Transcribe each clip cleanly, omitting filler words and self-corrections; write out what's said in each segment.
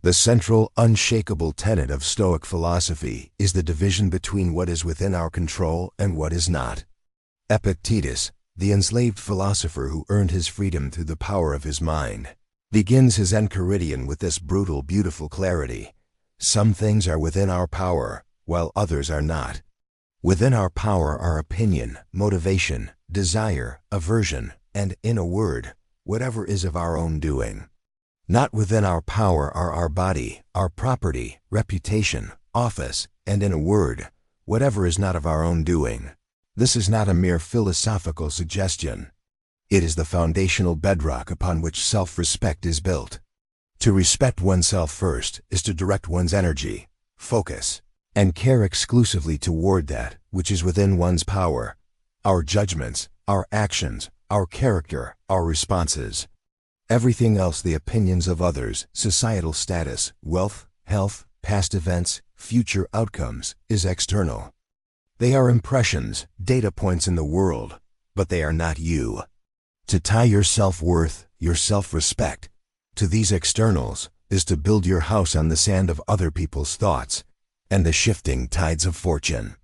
The central, unshakable tenet of Stoic philosophy is the division between what is within our control and what is not. Epictetus, the enslaved philosopher who earned his freedom through the power of his mind, begins his Enchiridion with this brutal, beautiful clarity. Some things are within our power, while others are not. Within our power are opinion, motivation, desire, aversion, and, in a word, whatever is of our own doing. Not within our power are our body, our property, reputation, office, and, in a word, whatever is not of our own doing. This is not a mere philosophical suggestion. It is the foundational bedrock upon which self-respect is built. To respect oneself first is to direct one's energy, focus, and care exclusively toward that which is within one's power: our judgments, our actions, our character, our responses. Everything else, the opinions of others, societal status, wealth, health, past events, future outcomes, is external. They are impressions, data points in the world, but they are not you. To tie your self-worth, your self-respect, to these externals is to build your house on the sand of other people's thoughts and the shifting tides of fortune.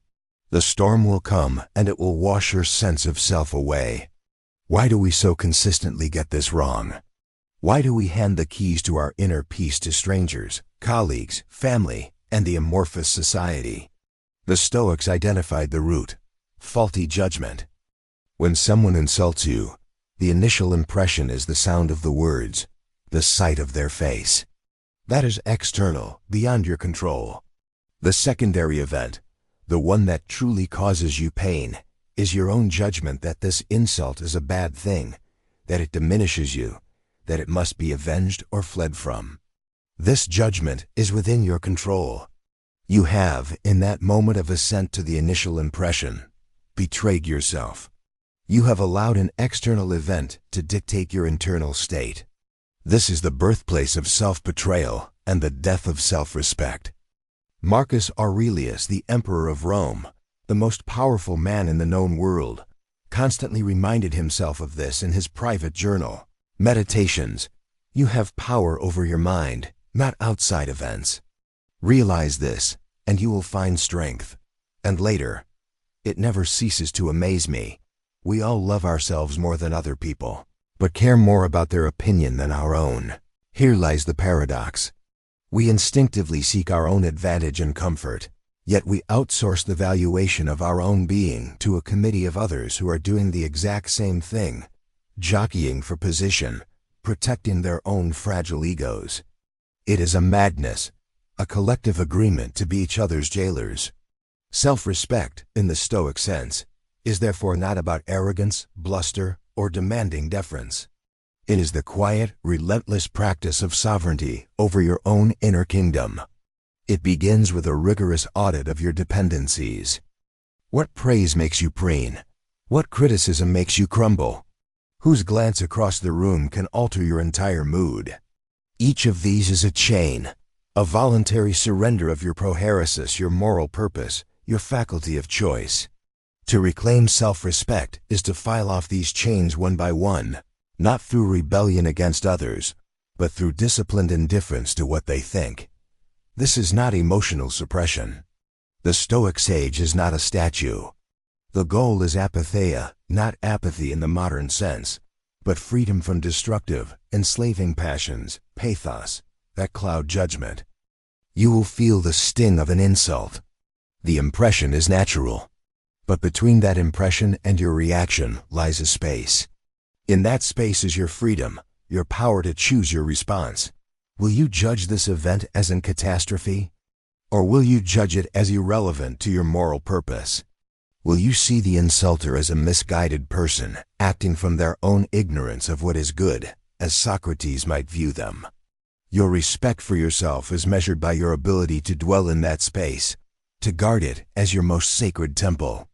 The storm will come and it will wash your sense of self away. Why do we so consistently get this wrong? Why do we hand the keys to our inner peace to strangers, colleagues, family, and the amorphous society? The Stoics identified the root: faulty judgment. When someone insults you, the initial impression is the sound of the words, the sight of their face. That is external, beyond your control. The secondary event, the one that truly causes you pain, is your own judgment that this insult is a bad thing, that it diminishes you, that it must be avenged or fled from. This judgment is within your control. You have, in that moment of assent to the initial impression, betrayed yourself. You have allowed an external event to dictate your internal state. This is the birthplace of self-betrayal and the death of self-respect. Marcus Aurelius, the emperor of Rome, the most powerful man in the known world, constantly reminded himself of this in his private journal. Meditations. You have power over your mind, not outside events. Realize this, and you will find strength. And later, it never ceases to amaze me. We all love ourselves more than other people, but care more about their opinion than our own. Here lies the paradox. We instinctively seek our own advantage and comfort, yet we outsource the valuation of our own being to a committee of others who are doing the exact same thing, jockeying for position, protecting their own fragile egos. It is a madness, a collective agreement to be each other's jailers. Self-respect, in the Stoic sense, is therefore not about arrogance, bluster, or demanding deference. It is the quiet, relentless practice of sovereignty over your own inner kingdom. It begins with a rigorous audit of your dependencies. What praise makes you preen? What criticism makes you crumble? Whose glance across the room can alter your entire mood? Each of these is a chain, a voluntary surrender of your prohairesis, your moral purpose, your faculty of choice. To reclaim self-respect is to file off these chains one by one, not through rebellion against others, but through disciplined indifference to what they think. This is not emotional suppression. The Stoic sage is not a statue. The goal is apatheia, not apathy in the modern sense, but freedom from destructive, enslaving passions, pathos, that cloud judgment. You will feel the sting of an insult. The impression is natural, but between that impression and your reaction lies a space. In that space is your freedom, your power to choose your response. Will you judge this event as a catastrophe? Or will you judge it as irrelevant to your moral purpose? Will you see the insulter as a misguided person, acting from their own ignorance of what is good, as Socrates might view them? Your respect for yourself is measured by your ability to dwell in that space, to guard it as your most sacred temple.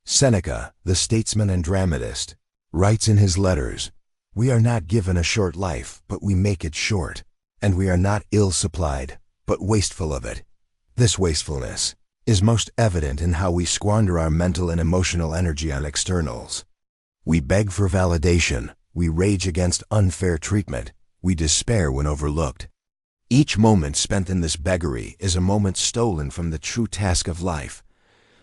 Seneca, the statesman and dramatist, writes in his letters, "We are not given a short life, but we make it short, and we are not ill-supplied, but wasteful of it." This wastefulness is most evident in how we squander our mental and emotional energy on externals. We beg for validation, we rage against unfair treatment, we despair when overlooked. Each moment spent in this beggary is a moment stolen from the true task of life,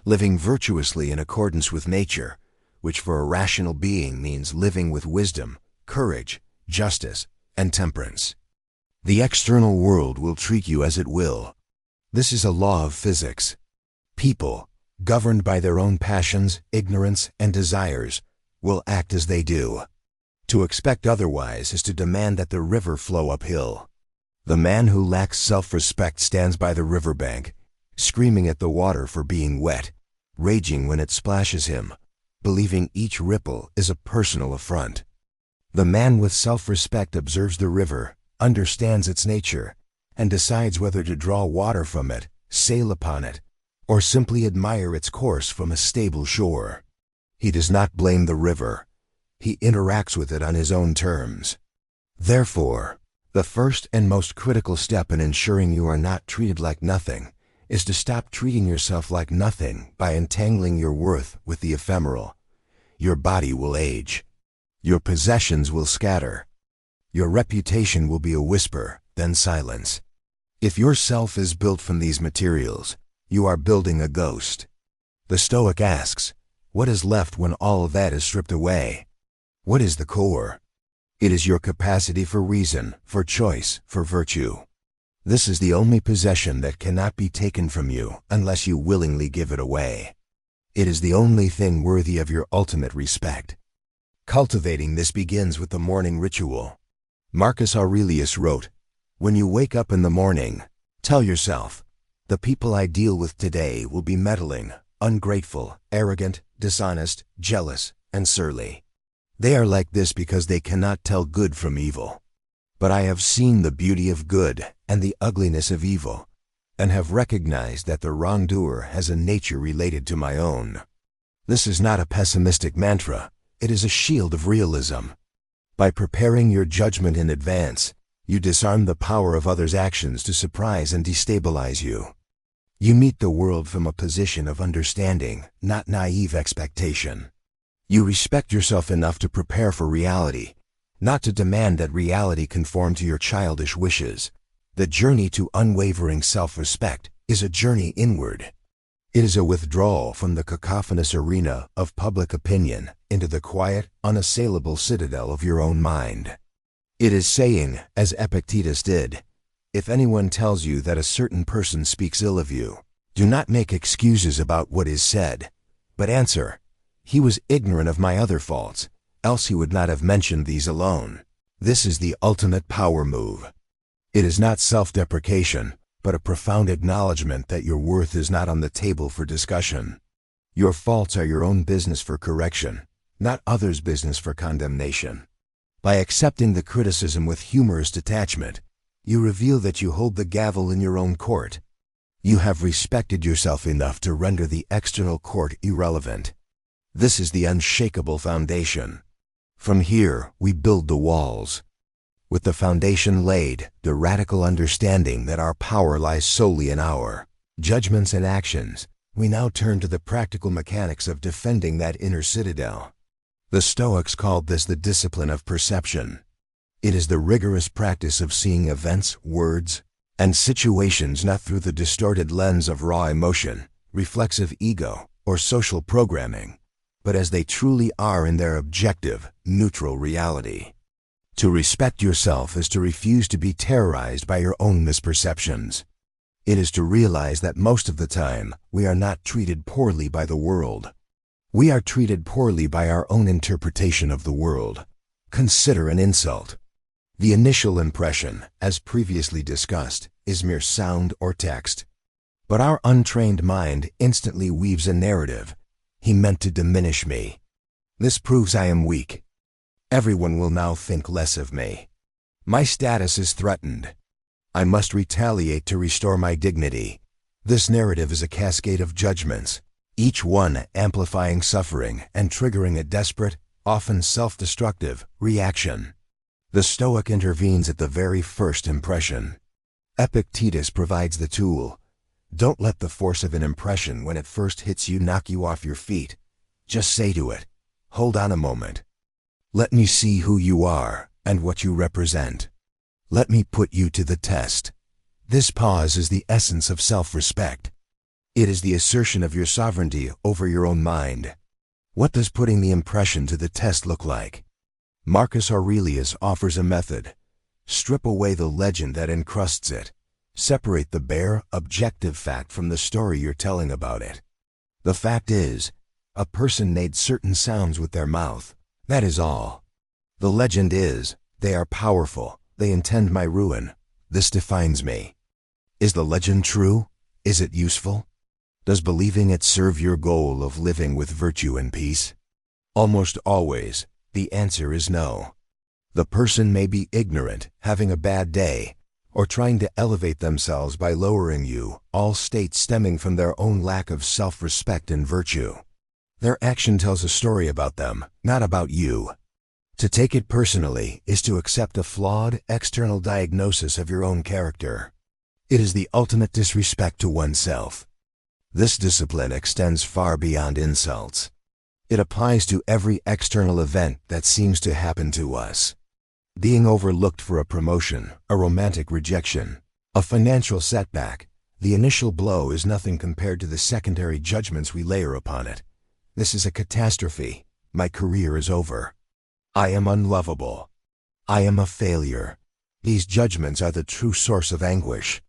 living virtuously in accordance with nature, which for a rational being means living with wisdom, courage, justice, and temperance. The external world will treat you as it will. This is a law of physics. People, governed by their own passions, ignorance, and desires, will act as they do. To expect otherwise is to demand that the river flow uphill. The man who lacks self-respect stands by the riverbank, screaming at the water for being wet, raging when it splashes him, believing each ripple is a personal affront. The man with self-respect observes the river, understands its nature, and decides whether to draw water from it, sail upon it, or simply admire its course from a stable shore. He does not blame the river. He interacts with it on his own terms. Therefore, the first and most critical step in ensuring you are not treated like nothing is to stop treating yourself like nothing by entangling your worth with the ephemeral. Your body will age. Your possessions will scatter. Your reputation will be a whisper, then silence. If your self is built from these materials, you are building a ghost. The Stoic asks, what is left when all of that is stripped away? What is the core? It is your capacity for reason, for choice, for virtue. This is the only possession that cannot be taken from you unless you willingly give it away. It is the only thing worthy of your ultimate respect. Cultivating this begins with the morning ritual. Marcus Aurelius wrote, "When you wake up in the morning, tell yourself, the people I deal with today will be meddling, ungrateful, arrogant, dishonest, jealous, and surly. They are like this because they cannot tell good from evil. But I have seen the beauty of good and the ugliness of evil, and have recognized that the wrongdoer has a nature related to my own." This is not a pessimistic mantra, it is a shield of realism. By preparing your judgment in advance, you disarm the power of others' actions to surprise and destabilize you. You meet the world from a position of understanding, not naive expectation. You respect yourself enough to prepare for reality, not to demand that reality conform to your childish wishes. The journey to unwavering self-respect is a journey inward. It is a withdrawal from the cacophonous arena of public opinion into the quiet, unassailable citadel of your own mind. It is saying, as Epictetus did, "If anyone tells you that a certain person speaks ill of you, do not make excuses about what is said, but answer, 'He was ignorant of my other faults, else he would not have mentioned these alone.'" This is the ultimate power move. It is not self-deprecation, but a profound acknowledgement that your worth is not on the table for discussion. Your faults are your own business for correction, not others' business for condemnation. By accepting the criticism with humorous detachment, you reveal that you hold the gavel in your own court. You have respected yourself enough to render the external court irrelevant. This is the unshakable foundation. From here, we build the walls. With the foundation laid, the radical understanding that our power lies solely in our judgments and actions, we now turn to the practical mechanics of defending that inner citadel. The Stoics called this the discipline of perception. It is the rigorous practice of seeing events, words, and situations not through the distorted lens of raw emotion, reflexive ego, or social programming, but as they truly are in their objective, neutral reality. To respect yourself is to refuse to be terrorized by your own misperceptions. It is to realize that most of the time, we are not treated poorly by the world. We are treated poorly by our own interpretation of the world. Consider an insult. The initial impression, as previously discussed, is mere sound or text. But our untrained mind instantly weaves a narrative. He meant to diminish me. This proves I am weak. Everyone will now think less of me. My status is threatened. I must retaliate to restore my dignity. This narrative is a cascade of judgments, each one amplifying suffering and triggering a desperate, often self-destructive, reaction. The Stoic intervenes at the very first impression. Epictetus provides the tool. Don't let the force of an impression when it first hits you knock you off your feet. Just say to it, "Hold on a moment. Let me see who you are and what you represent. Let me put you to the test." This pause is the essence of self-respect. It is the assertion of your sovereignty over your own mind. What does putting the impression to the test look like? Marcus Aurelius offers a method. Strip away the legend that encrusts it. Separate the bare, objective fact from the story you're telling about it. The fact is, a person made certain sounds with their mouth. That is all. The legend is, they are powerful, they intend my ruin. This defines me. Is the legend true? Is it useful? Does believing it serve your goal of living with virtue and peace? Almost always, the answer is no. The person may be ignorant, having a bad day, or trying to elevate themselves by lowering you, all states stemming from their own lack of self-respect and virtue. Their action tells a story about them, not about you. To take it personally is to accept a flawed, external diagnosis of your own character. It is the ultimate disrespect to oneself. This discipline extends far beyond insults. It applies to every external event that seems to happen to us. Being overlooked for a promotion, a romantic rejection, a financial setback, the initial blow is nothing compared to the secondary judgments we layer upon it. This is a catastrophe. My career is over. I am unlovable. I am a failure. These judgments are the true source of anguish.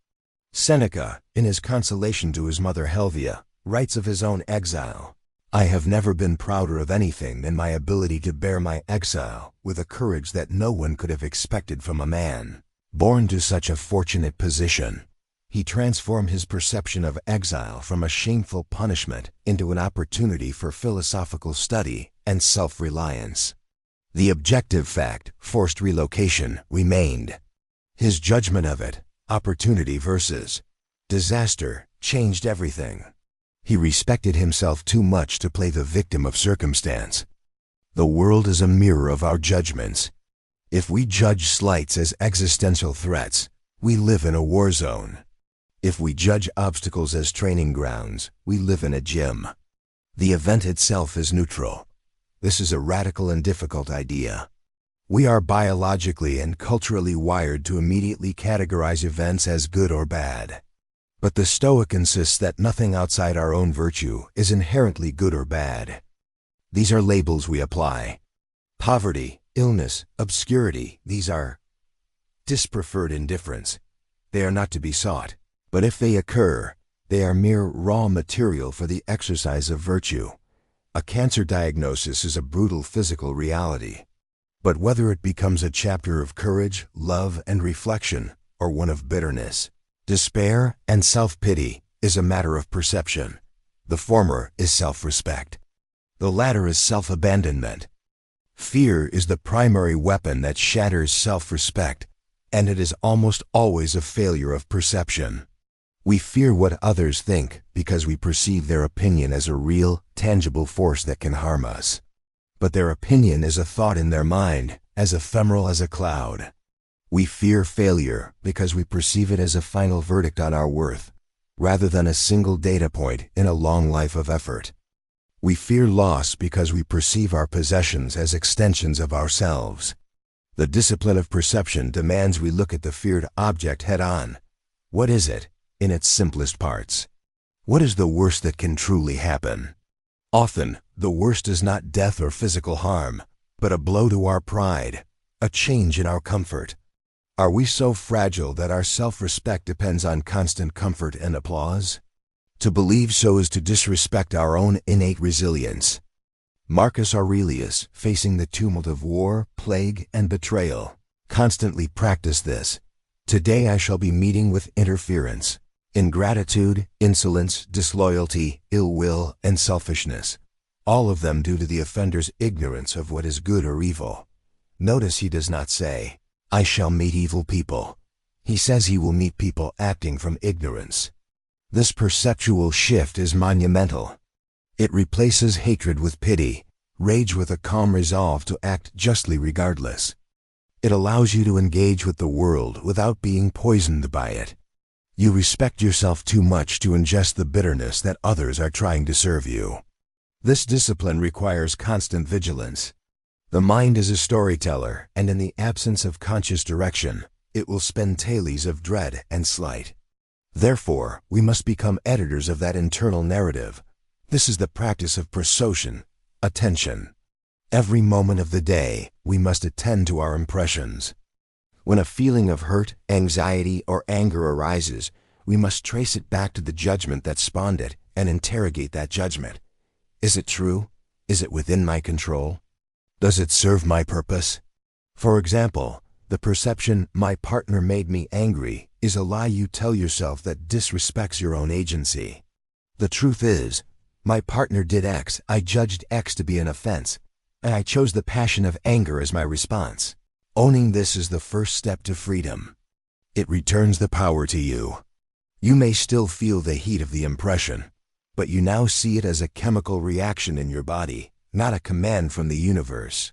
Seneca, in his consolation to his mother Helvia, writes of his own exile. I have never been prouder of anything than my ability to bear my exile with a courage that no one could have expected from a man. Born to such a fortunate position, he transformed his perception of exile from a shameful punishment into an opportunity for philosophical study and self-reliance. The objective fact, forced relocation, remained. His judgment of it, opportunity versus disaster, changed everything. He respected himself too much to play the victim of circumstance. The world is a mirror of our judgments. If we judge slights as existential threats, we live in a war zone. If we judge obstacles as training grounds, we live in a gym. The event itself is neutral. This is a radical and difficult idea. We are biologically and culturally wired to immediately categorize events as good or bad. But the Stoic insists that nothing outside our own virtue is inherently good or bad. These are labels we apply. Poverty, illness, obscurity, these are dispreferred indifference. They are not to be sought, but if they occur, they are mere raw material for the exercise of virtue. A cancer diagnosis is a brutal physical reality. But whether it becomes a chapter of courage, love, and reflection, or one of bitterness, despair, and self-pity, is a matter of perception. The former is self-respect. The latter is self-abandonment. Fear is the primary weapon that shatters self-respect, and it is almost always a failure of perception. We fear what others think because we perceive their opinion as a real, tangible force that can harm us. But their opinion is a thought in their mind, as ephemeral as a cloud. We fear failure because we perceive it as a final verdict on our worth, rather than a single data point in a long life of effort. We fear loss because we perceive our possessions as extensions of ourselves. The discipline of perception demands we look at the feared object head-on. What is it, in its simplest parts? What is the worst that can truly happen? Often, the worst is not death or physical harm, but a blow to our pride, a change in our comfort. Are we so fragile that our self-respect depends on constant comfort and applause? To believe so is to disrespect our own innate resilience. Marcus Aurelius, facing the tumult of war, plague, and betrayal, constantly practiced this. Today I shall be meeting with interference, ingratitude, insolence, disloyalty, ill will, and selfishness, all of them due to the offender's ignorance of what is good or evil. Notice he does not say, I shall meet evil people. He says he will meet people acting from ignorance. This perceptual shift is monumental. It replaces hatred with pity, rage with a calm resolve to act justly regardless. It allows you to engage with the world without being poisoned by it. You respect yourself too much to ingest the bitterness that others are trying to serve you. This discipline requires constant vigilance. The mind is a storyteller, and in the absence of conscious direction, it will spin tales of dread and slight. Therefore, we must become editors of that internal narrative. This is the practice of prosocion, attention. Every moment of the day, we must attend to our impressions. When a feeling of hurt, anxiety, or anger arises, we must trace it back to the judgment that spawned it and interrogate that judgment. Is it true? Is it within my control? Does it serve my purpose? For example, the perception, "my partner made me angry," is a lie you tell yourself that disrespects your own agency. The truth is, "my partner did X, I judged X to be an offense, and I chose the passion of anger as my response." Owning this is the first step to freedom. It returns the power to you. You may still feel the heat of the impression, but you now see it as a chemical reaction in your body, not a command from the universe.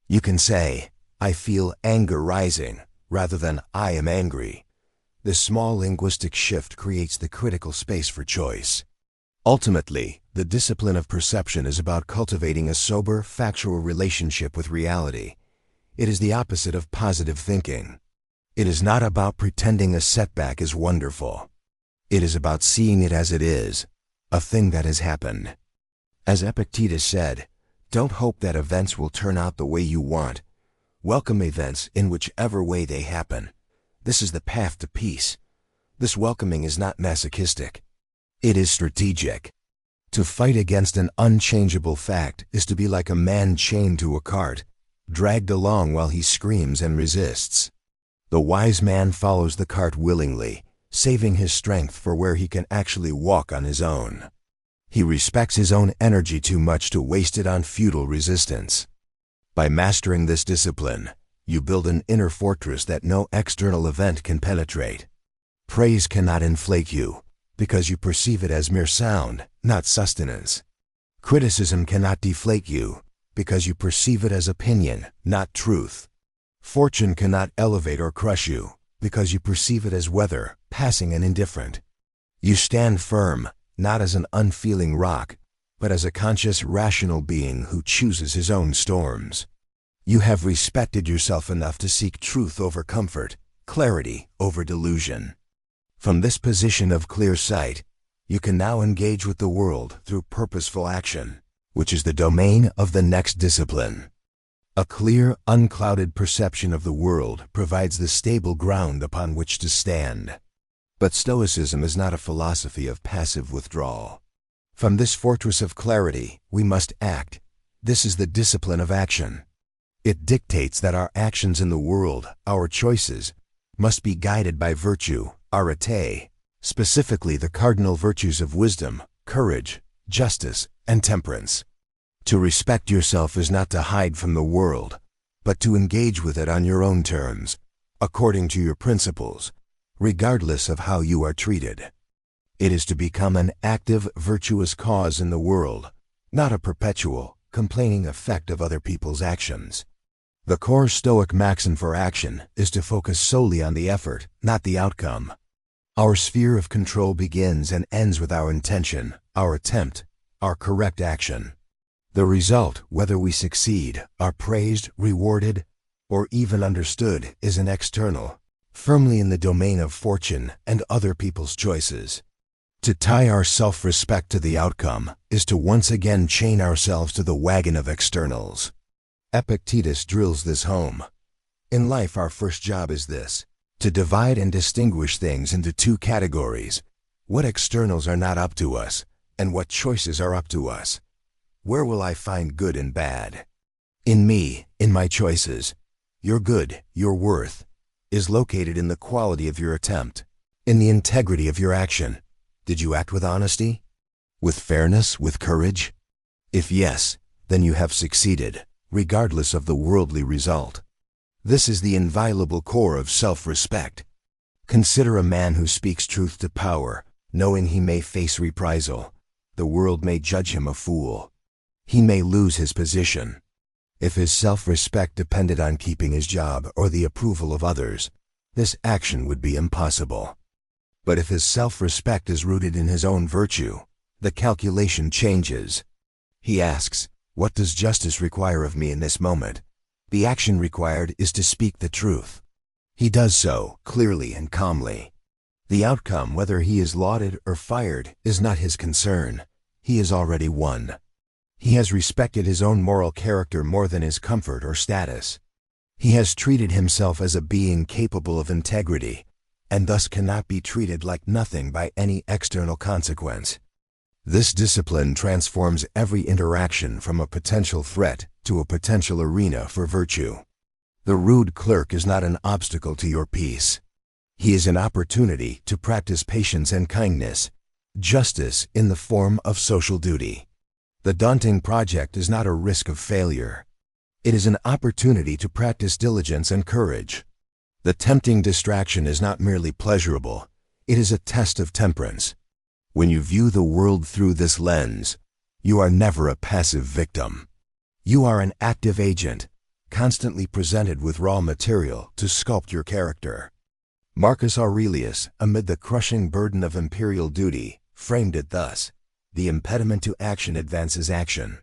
You can say, "I feel anger rising," rather than "I am angry." This small linguistic shift creates the critical space for choice. Ultimately, the discipline of perception is about cultivating a sober, factual relationship with reality. It is the opposite of positive thinking. It is not about pretending a setback is wonderful. It is about seeing it as it is, a thing that has happened. As Epictetus said, "Don't hope that events will turn out the way you want. Welcome events in whichever way they happen. This is the path to peace." This welcoming is not masochistic. It is strategic. To fight against an unchangeable fact is to be like a man chained to a cart, dragged along while he screams and resists. The wise man follows the cart willingly, saving his strength for where he can actually walk on his own. He respects his own energy too much to waste it on futile resistance. By mastering this discipline, you build an inner fortress that no external event can penetrate. Praise cannot inflate you, because you perceive it as mere sound, not sustenance. Criticism cannot deflate you, because you perceive it as opinion, not truth. Fortune cannot elevate or crush you, because you perceive it as weather, passing and indifferent. You stand firm, not as an unfeeling rock, but as a conscious, rational being who chooses his own storms. You have respected yourself enough to seek truth over comfort, clarity over delusion. From this position of clear sight, you can now engage with the world through purposeful action, which is the domain of the next discipline. A clear, unclouded perception of the world provides the stable ground upon which to stand. But Stoicism is not a philosophy of passive withdrawal. From this fortress of clarity, we must act. This is the discipline of action. It dictates that our actions in the world, our choices, must be guided by virtue, arete, specifically the cardinal virtues of wisdom, courage, justice, and temperance. To respect yourself is not to hide from the world, but to engage with it on your own terms, according to your principles, regardless of how you are treated. It is to become an active, virtuous cause in the world, not a perpetual, complaining effect of other people's actions. The core Stoic maxim for action is to focus solely on the effort, not the outcome. Our sphere of control begins and ends with our intention, our attempt, our correct action. The result, whether we succeed, are praised, rewarded, or even understood, is an external, firmly in the domain of fortune and other people's choices. To tie our self-respect to the outcome is to once again chain ourselves to the wagon of externals. Epictetus drills this home. In life, our first job is this: to divide and distinguish things into two categories: what externals are not up to us, and what choices are up to us. Where will I find good and bad? In me, in my choices. Your good, your worth, is located in the quality of your attempt, in the integrity of your action. Did you act with honesty? With fairness, with courage? If yes, then you have succeeded, regardless of the worldly result. This is the inviolable core of self-respect. Consider a man who speaks truth to power, knowing he may face reprisal. The world may judge him a fool. He may lose his position. If his self-respect depended on keeping his job or the approval of others, this action would be impossible. But if his self-respect is rooted in his own virtue, the calculation changes. He asks, what does justice require of me in this moment? The action required is to speak the truth. He does so clearly and calmly. The outcome, whether he is lauded or fired, is not his concern. He has already won. He has respected his own moral character more than his comfort or status. He has treated himself as a being capable of integrity, and thus cannot be treated like nothing by any external consequence. This discipline transforms every interaction from a potential threat to a potential arena for virtue. The rude clerk is not an obstacle to your peace. He is an opportunity to practice patience and kindness, justice in the form of social duty. The daunting project is not a risk of failure. It is an opportunity to practice diligence and courage. The tempting distraction is not merely pleasurable, it is a test of temperance. When you view the world through this lens, you are never a passive victim. You are an active agent, constantly presented with raw material to sculpt your character. Marcus Aurelius, amid the crushing burden of imperial duty, framed it thus: the impediment to action advances action.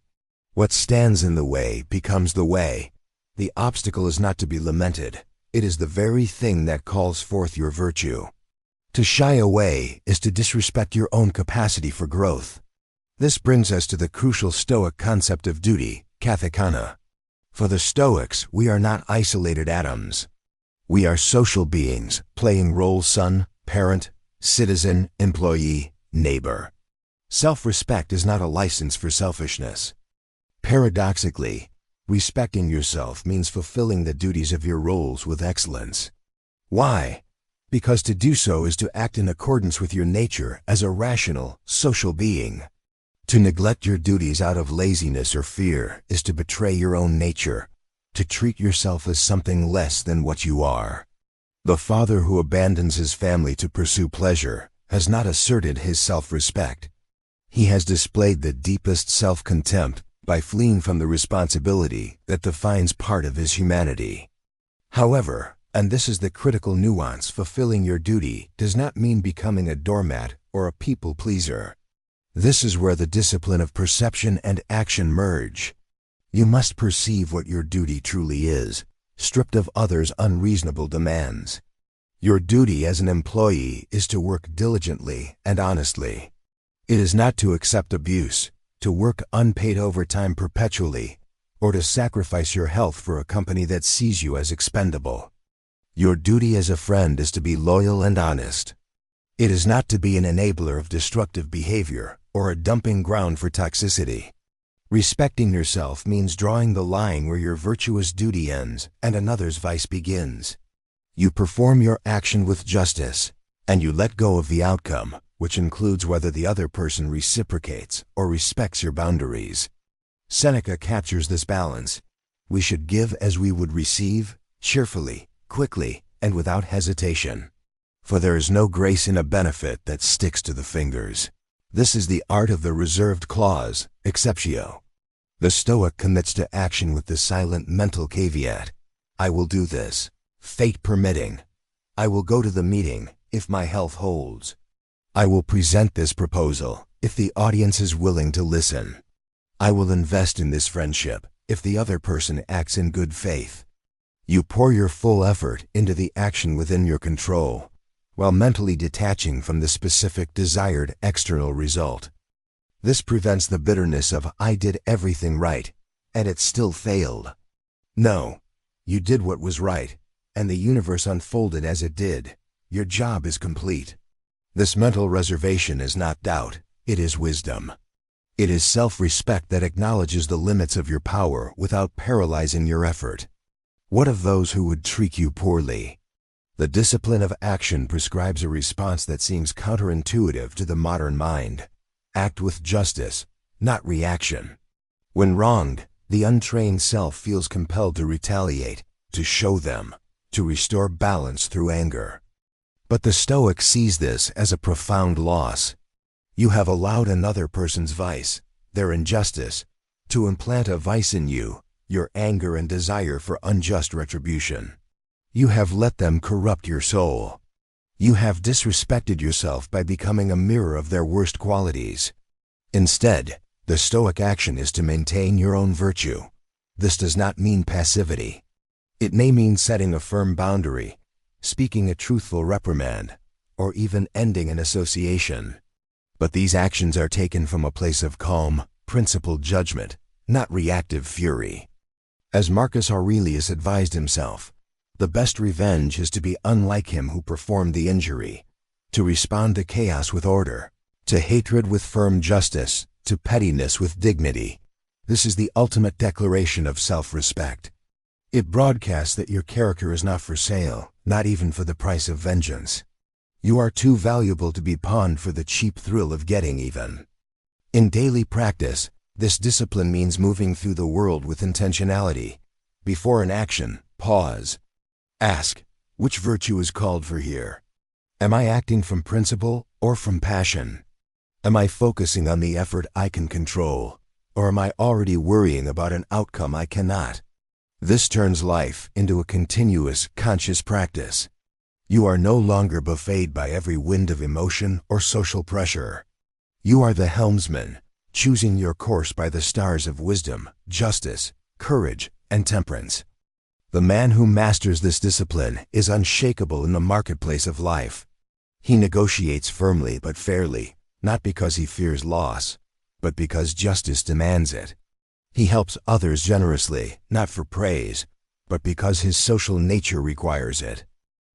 What stands in the way becomes the way. The obstacle is not to be lamented. It is the very thing that calls forth your virtue. To shy away is to disrespect your own capacity for growth. This brings us to the crucial Stoic concept of duty, kathekana. For the Stoics, we are not isolated atoms. We are social beings, playing roles son, parent, citizen, employee, neighbor. Self-respect is not a license for selfishness. Paradoxically, respecting yourself means fulfilling the duties of your roles with excellence. Why? Because to do so is to act in accordance with your nature as a rational, social being. To neglect your duties out of laziness or fear is to betray your own nature, to treat yourself as something less than what you are. The father who abandons his family to pursue pleasure has not asserted his self-respect. He has displayed the deepest self-contempt by fleeing from the responsibility that defines part of his humanity. However, and this is the critical nuance, fulfilling your duty does not mean becoming a doormat or a people pleaser. This is where the discipline of perception and action merge. You must perceive what your duty truly is, stripped of others' unreasonable demands. Your duty as an employee is to work diligently and honestly. It is not to accept abuse, to work unpaid overtime perpetually, or to sacrifice your health for a company that sees you as expendable. Your duty as a friend is to be loyal and honest. It is not to be an enabler of destructive behavior or a dumping ground for toxicity. Respecting yourself means drawing the line where your virtuous duty ends and another's vice begins. You perform your action with justice, and you let go of the outcome, which includes whether the other person reciprocates or respects your boundaries. Seneca captures this balance. We should give as we would receive, cheerfully, quickly, and without hesitation. For there is no grace in a benefit that sticks to the fingers. This is the art of the reserved clause, exceptio. The Stoic commits to action with the silent mental caveat: I will do this, fate permitting. I will go to the meeting, if my health holds. I will present this proposal, if the audience is willing to listen. I will invest in this friendship, if the other person acts in good faith. You pour your full effort into the action within your control, while mentally detaching from the specific desired external result. This prevents the bitterness of I did everything right, and it still failed. No, you did what was right, and the universe unfolded as it did. Your job is complete. This mental reservation is not doubt, it is wisdom. It is self-respect that acknowledges the limits of your power without paralyzing your effort. What of those who would treat you poorly? The discipline of action prescribes a response that seems counterintuitive to the modern mind. Act with justice, not reaction. When wronged, the untrained self feels compelled to retaliate, to show them, to restore balance through anger. But the Stoic sees this as a profound loss. You have allowed another person's vice, their injustice, to implant a vice in you, your anger and desire for unjust retribution. You have let them corrupt your soul. You have disrespected yourself by becoming a mirror of their worst qualities. Instead, the Stoic action is to maintain your own virtue. This does not mean passivity. It may mean setting a firm boundary, speaking a truthful reprimand, or even ending an association. But these actions are taken from a place of calm, principled judgment, not reactive fury. As Marcus Aurelius advised himself, the best revenge is to be unlike him who performed the injury, to respond to chaos with order, to hatred with firm justice, to pettiness with dignity. This is the ultimate declaration of self-respect. It broadcasts that your character is not for sale, not even for the price of vengeance. You are too valuable to be pawned for the cheap thrill of getting even. In daily practice, this discipline means moving through the world with intentionality. Before an action, pause. Ask, which virtue is called for here? Am I acting from principle or from passion? Am I focusing on the effort I can control, or am I already worrying about an outcome I cannot? This turns life into a continuous, conscious practice. You are no longer buffeted by every wind of emotion or social pressure. You are the helmsman, choosing your course by the stars of wisdom, justice, courage, and temperance. The man who masters this discipline is unshakable in the marketplace of life. He negotiates firmly but fairly, not because he fears loss, but because justice demands it. He helps others generously, not for praise, but because his social nature requires it.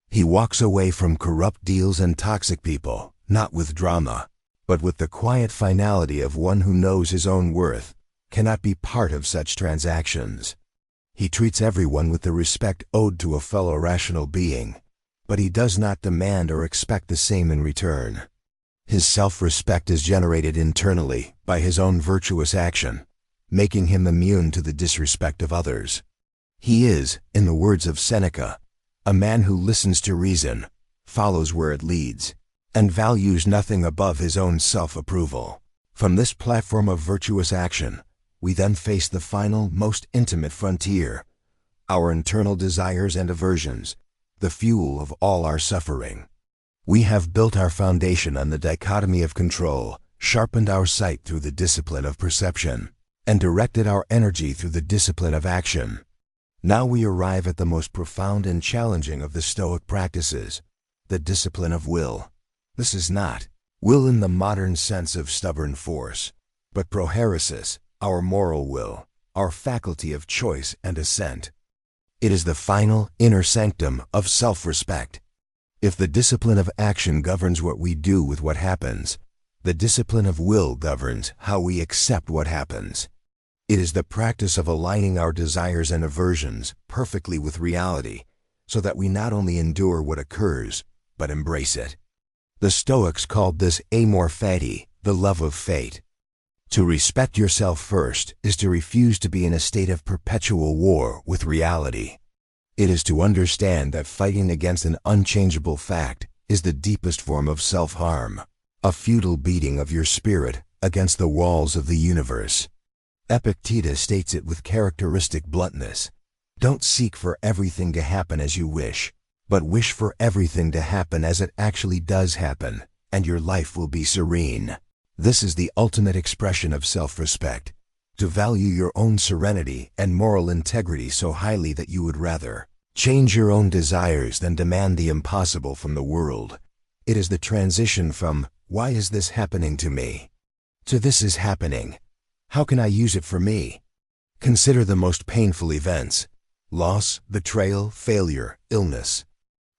He walks away from corrupt deals and toxic people, not with drama, but with the quiet finality of one who knows his own worth, cannot be part of such transactions. He treats everyone with the respect owed to a fellow rational being, but he does not demand or expect the same in return. His self-respect is generated internally by his own virtuous action, making him immune to the disrespect of others. He is, in the words of Seneca, a man who listens to reason, follows where it leads, and values nothing above his own self-approval. From this platform of virtuous action, we then face the final, most intimate frontier, our internal desires and aversions, the fuel of all our suffering. We have built our foundation on the dichotomy of control, sharpened our sight through the discipline of perception, and directed our energy through the discipline of action. Now we arrive at the most profound and challenging of the Stoic practices, the discipline of will. This is not will in the modern sense of stubborn force, but prohairesis, our moral will, our faculty of choice and assent. It is the final inner sanctum of self-respect. If the discipline of action governs what we do with what happens, the discipline of will governs how we accept what happens. It is the practice of aligning our desires and aversions perfectly with reality, so that we not only endure what occurs, but embrace it. The Stoics called this amor fati, the love of fate. To respect yourself first is to refuse to be in a state of perpetual war with reality. It is to understand that fighting against an unchangeable fact is the deepest form of self-harm, a futile beating of your spirit against the walls of the universe. Epictetus states it with characteristic bluntness. Don't seek for everything to happen as you wish, but wish for everything to happen as it actually does happen, and your life will be serene. This is the ultimate expression of self-respect, to value your own serenity and moral integrity so highly that you would rather change your own desires than demand the impossible from the world. It is the transition from, "Why is this happening to me?" to "This is happening. How can I use it for me?" Consider the most painful events: loss, betrayal, failure, illness.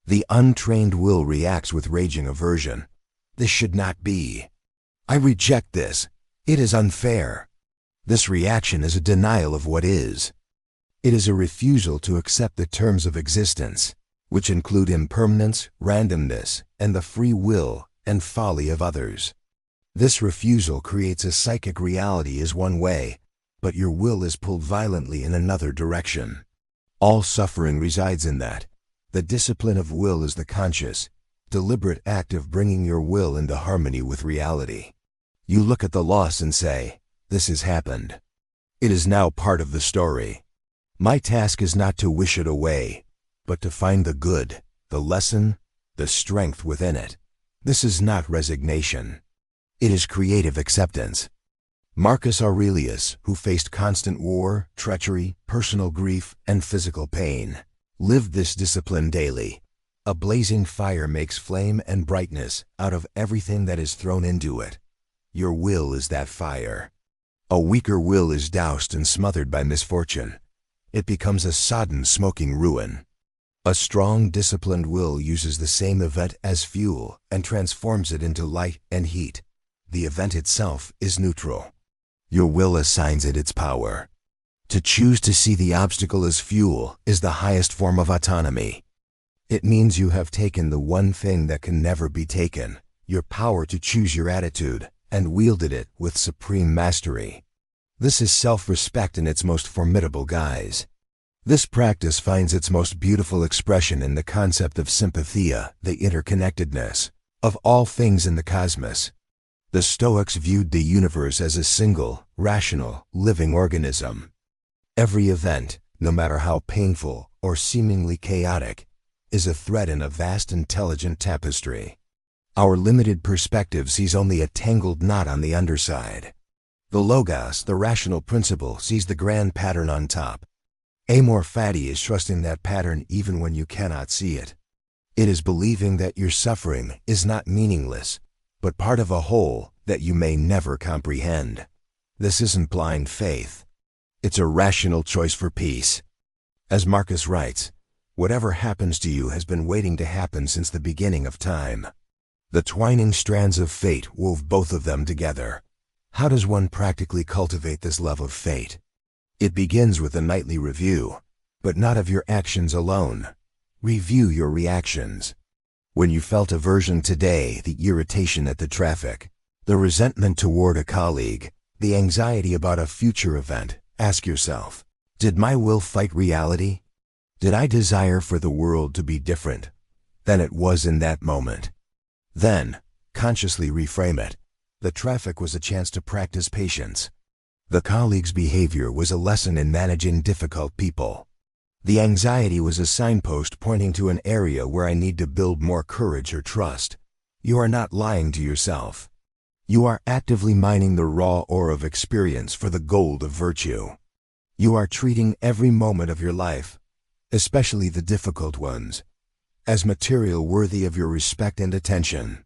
The untrained will reacts with raging aversion. "This should not be. I reject this. It is unfair." This reaction is a denial of what is. It is a refusal to accept the terms of existence, which include impermanence, randomness, and the free will and folly of others. This refusal creates a psychic reality as one way, but your will is pulled violently in another direction. All suffering resides in that. The discipline of will is the conscious, deliberate act of bringing your will into harmony with reality. You look at the loss and say, "This has happened. It is now part of the story. My task is not to wish it away, but to find the good, the lesson, the strength within it." This is not resignation. It is creative acceptance. Marcus Aurelius, who faced constant war, treachery, personal grief, and physical pain, lived this discipline daily. A blazing fire makes flame and brightness out of everything that is thrown into it. Your will is that fire. A weaker will is doused and smothered by misfortune. It becomes a sodden, smoking ruin. A strong, disciplined will uses the same event as fuel and transforms it into light and heat. The event itself is neutral. Your will assigns it its power. To choose to see the obstacle as fuel is the highest form of autonomy. It means you have taken the one thing that can never be taken, your power to choose your attitude, and wielded it with supreme mastery. This is self-respect in its most formidable guise. This practice finds its most beautiful expression in the concept of sympathia, the interconnectedness of all things in the cosmos. The Stoics viewed the universe as a single, rational, living organism. Every event, no matter how painful or seemingly chaotic, is a thread in a vast intelligent tapestry. Our limited perspective sees only a tangled knot on the underside. The Logos, the rational principle, sees the grand pattern on top. Amor fati is trusting that pattern even when you cannot see it. It is believing that your suffering is not meaningless, but part of a whole that you may never comprehend. This isn't blind faith. It's a rational choice for peace. As Marcus writes, whatever happens to you has been waiting to happen since the beginning of time. The twining strands of fate wove both of them together. How does one practically cultivate this love of fate? It begins with a nightly review, but not of your actions alone. Review your reactions. When you felt aversion today, the irritation at the traffic, the resentment toward a colleague, the anxiety about a future event, ask yourself, did my will fight reality? Did I desire for the world to be different than it was in that moment? Then, consciously reframe it. The traffic was a chance to practice patience. The colleague's behavior was a lesson in managing difficult people. The anxiety was a signpost pointing to an area where I need to build more courage or trust. You are not lying to yourself. You are actively mining the raw ore of experience for the gold of virtue. You are treating every moment of your life, especially the difficult ones, as material worthy of your respect and attention.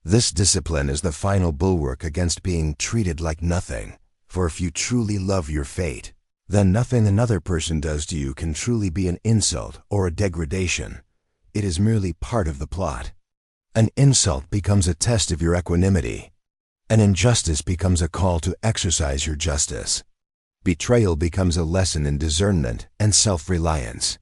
This discipline is the final bulwark against being treated like nothing, for if you truly love your fate, then nothing another person does to you can truly be an insult or a degradation. It is merely part of the plot. An insult becomes a test of your equanimity. An injustice becomes a call to exercise your justice. Betrayal becomes a lesson in discernment and self-reliance.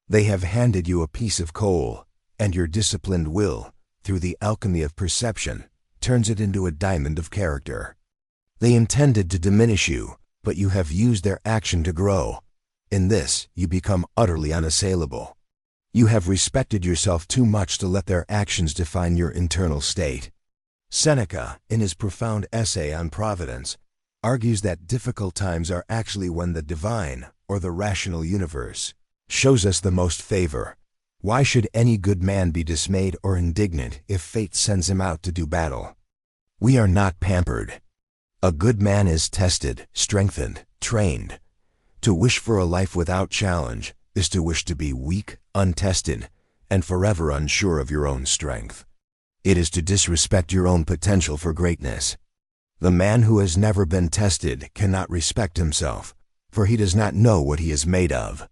They have handed you a piece of coal, and your disciplined will, through the alchemy of perception, turns it into a diamond of character. They intended to diminish you, but you have used their action to grow. In this, you become utterly unassailable. You have respected yourself too much to let their actions define your internal state. Seneca, in his profound essay on providence, argues that difficult times are actually when the divine, or the rational universe, shows us the most favor. Why should any good man be dismayed or indignant if fate sends him out to do battle? We are not pampered. A good man is tested, strengthened, trained. To wish for a life without challenge is to wish to be weak, untested, and forever unsure of your own strength. It is to disrespect your own potential for greatness. The man who has never been tested cannot respect himself, for he does not know what he is made of.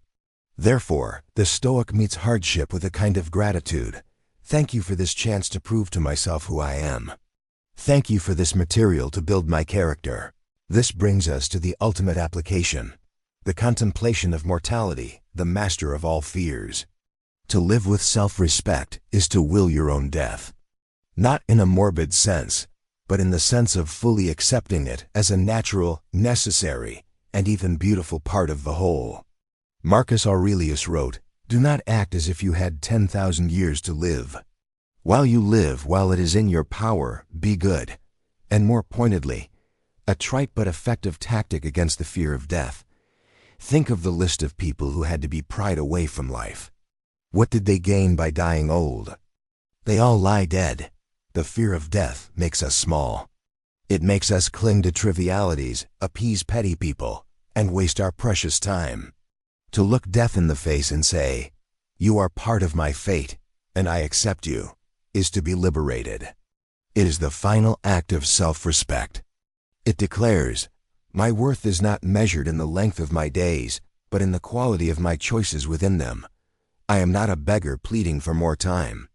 Therefore, the Stoic meets hardship with a kind of gratitude. Thank you for this chance to prove to myself who I am. Thank you for this material to build my character. This brings us to the ultimate application, the contemplation of mortality, the master of all fears. To live with self-respect is to will your own death. Not in a morbid sense, but in the sense of fully accepting it as a natural, necessary, and even beautiful part of the whole. Marcus Aurelius wrote, "Do not act as if you had 10,000 years to live. While you live, while it is in your power, be good." And more pointedly, a trite but effective tactic against the fear of death. Think of the list of people who had to be pried away from life. What did they gain by dying old? They all lie dead. The fear of death makes us small. It makes us cling to trivialities, appease petty people, and waste our precious time. To look death in the face and say, "You are part of my fate," and I accept you, is to be liberated. It is the final act of self-respect. It declares, my worth is not measured in the length of my days, but in the quality of my choices within them. I am not a beggar pleading for more time.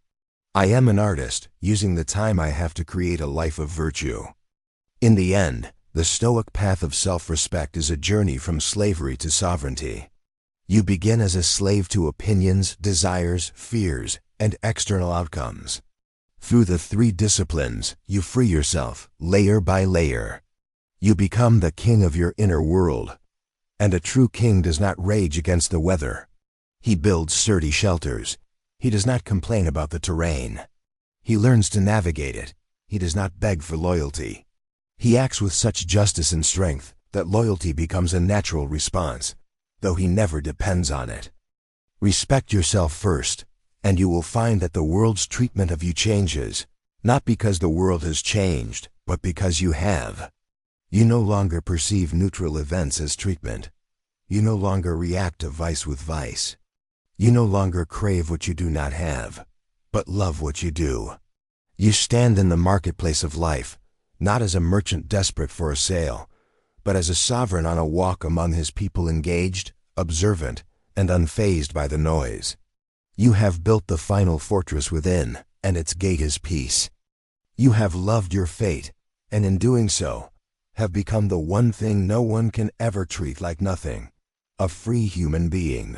I am an artist, using the time I have to create a life of virtue. In the end, the Stoic path of self-respect is a journey from slavery to sovereignty. You begin as a slave to opinions, desires, fears, and external outcomes. Through the three disciplines, you free yourself, layer by layer. You become the king of your inner world. And a true king does not rage against the weather. He builds sturdy shelters. He does not complain about the terrain. He learns to navigate it. He does not beg for loyalty. He acts with such justice and strength that loyalty becomes a natural response, though he never depends on it. Respect yourself first, and you will find that the world's treatment of you changes, not because the world has changed, but because you have. You no longer perceive neutral events as treatment. You no longer react to vice with vice. You no longer crave what you do not have, but love what you do. You stand in the marketplace of life, not as a merchant desperate for a sale, but as a sovereign on a walk among his people, engaged, observant, and unfazed by the noise. You have built the final fortress within, and its gate is peace. You have loved your fate, and in doing so, have become the one thing no one can ever treat like nothing, a free human being.